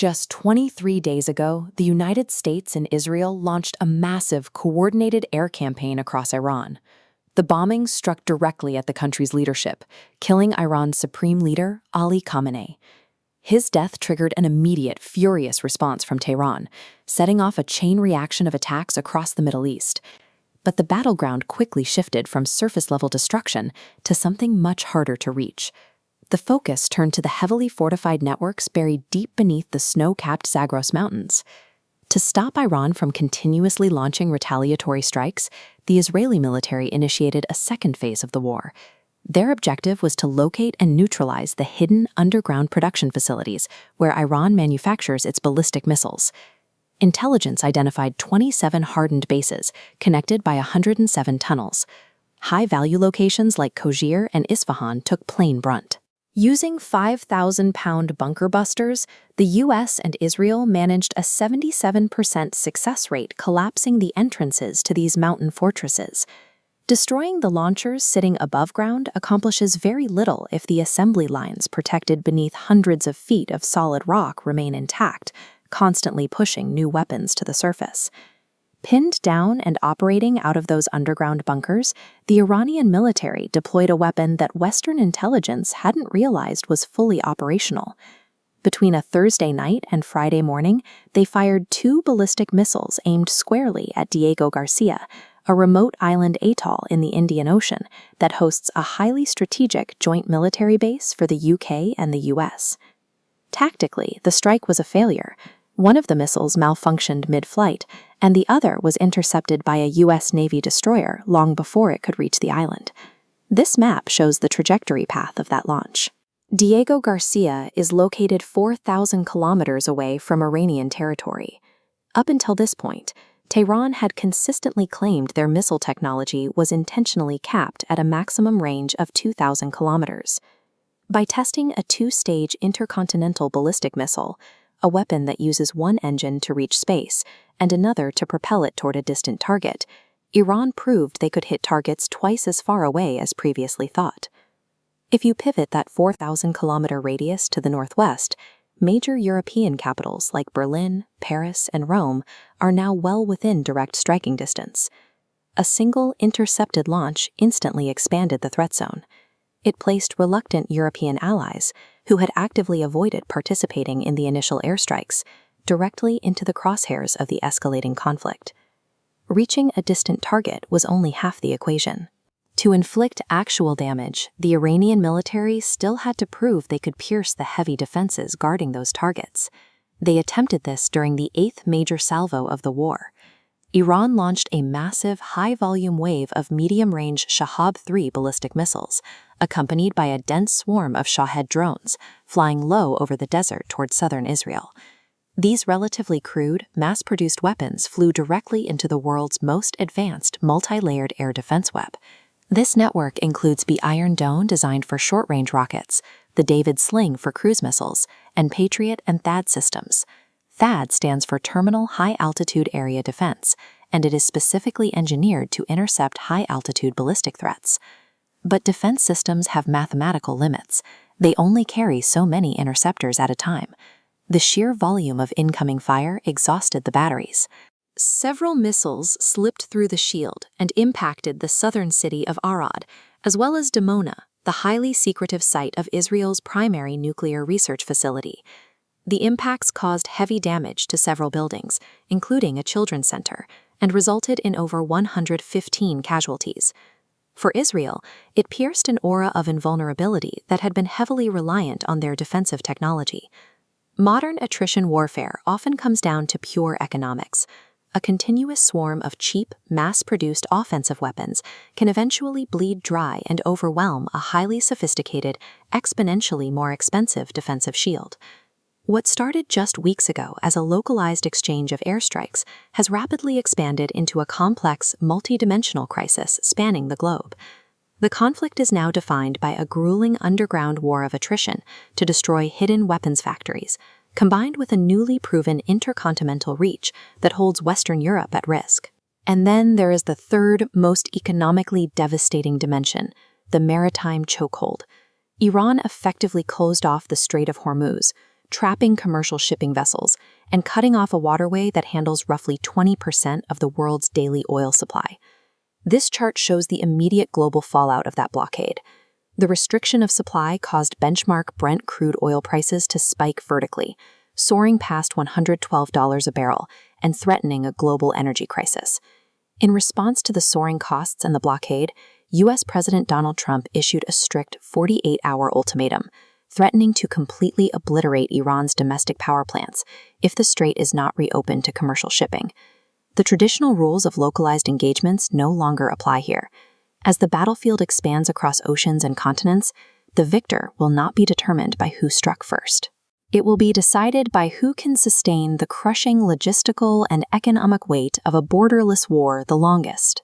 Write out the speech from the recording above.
Just 23 days ago, the United States and Israel launched a massive, coordinated air campaign across Iran. The bombings struck directly at the country's leadership, killing Iran's supreme leader, Ali Khamenei. His death triggered an immediate, furious response from Tehran, setting off a chain reaction of attacks across the Middle East. But the battleground quickly shifted from surface-level destruction to something much harder to reach. The focus turned to the heavily fortified networks buried deep beneath the snow-capped Zagros Mountains. To stop Iran from continuously launching retaliatory strikes, the Israeli military initiated a second phase of the war. Their objective was to locate and neutralize the hidden underground production facilities where Iran manufactures its ballistic missiles. Intelligence identified 27 hardened bases connected by 107 tunnels. High-value locations like Khojir and Isfahan took plain brunt. Using 5,000-pound bunker busters, the U.S. and Israel managed a 77% success rate collapsing the entrances to these mountain fortresses. Destroying the launchers sitting above ground accomplishes very little if the assembly lines protected beneath hundreds of feet of solid rock remain intact, constantly pushing new weapons to the surface. Pinned down and operating out of those underground bunkers, the Iranian military deployed a weapon that Western intelligence hadn't realized was fully operational. Between a Thursday night and Friday morning, they fired 2 ballistic missiles aimed squarely at Diego Garcia, a remote island atoll in the Indian Ocean that hosts a highly strategic joint military base for the UK and the US. Tactically, the strike was a failure. One of the missiles malfunctioned mid-flight, and the other was intercepted by a U.S. Navy destroyer long before it could reach the island. This map shows the trajectory path of that launch. Diego Garcia is located 4,000 kilometers away from Iranian territory. Up until this point, Tehran had consistently claimed their missile technology was intentionally capped at a maximum range of 2,000 kilometers. By testing a 2-stage intercontinental ballistic missile, a weapon that uses one engine to reach space and another to propel it toward a distant target, Iran proved they could hit targets twice as far away as previously thought. If you pivot that 4,000-kilometer radius to the northwest, major European capitals like Berlin, Paris, and Rome are now well within direct striking distance. A single intercepted launch instantly expanded the threat zone. It placed reluctant European allies, who had actively avoided participating in the initial airstrikes, directly into the crosshairs of the escalating conflict. Reaching a distant target was only half the equation. To inflict actual damage, the Iranian military still had to prove they could pierce the heavy defenses guarding those targets. They attempted this during the 8th major salvo of the war. Iran launched a massive, high-volume wave of medium-range Shahab-3 ballistic missiles, accompanied by a dense swarm of Shahed drones, flying low over the desert toward southern Israel. These relatively crude, mass-produced weapons flew directly into the world's most advanced multi-layered air defense web. This network includes the Iron Dome designed for short-range rockets, the David Sling for cruise missiles, and Patriot and THAAD systems. THAAD stands for Terminal High-Altitude Area Defense, and it is specifically engineered to intercept high-altitude ballistic threats. But defense systems have mathematical limits. They only carry so many interceptors at a time. The sheer volume of incoming fire exhausted the batteries. Several missiles slipped through the shield and impacted the southern city of Arad, as well as Dimona, the highly secretive site of Israel's primary nuclear research facility. The impacts caused heavy damage to several buildings, including a children's center, and resulted in over 115 casualties. For Israel, it pierced an aura of invulnerability that had been heavily reliant on their defensive technology. Modern attrition warfare often comes down to pure economics. A continuous swarm of cheap, mass-produced offensive weapons can eventually bleed dry and overwhelm a highly sophisticated, exponentially more expensive defensive shield. What started just weeks ago as a localized exchange of airstrikes has rapidly expanded into a complex, multidimensional crisis spanning the globe. The conflict is now defined by a grueling underground war of attrition to destroy hidden weapons factories, combined with a newly proven intercontinental reach that holds Western Europe at risk. And then there is the third, most economically devastating dimension, the maritime chokehold. Iran effectively closed off the Strait of Hormuz, trapping commercial shipping vessels and cutting off a waterway that handles roughly 20% of the world's daily oil supply. This chart shows the immediate global fallout of that blockade. The restriction of supply caused benchmark Brent crude oil prices to spike vertically, soaring past $112 a barrel and threatening a global energy crisis. In response to the soaring costs and the blockade, U.S. President Donald Trump issued a strict 48-hour ultimatum, threatening to completely obliterate Iran's domestic power plants if the strait is not reopened to commercial shipping. The traditional rules of localized engagements no longer apply here. As the battlefield expands across oceans and continents, the victor will not be determined by who struck first. It will be decided by who can sustain the crushing logistical and economic weight of a borderless war the longest.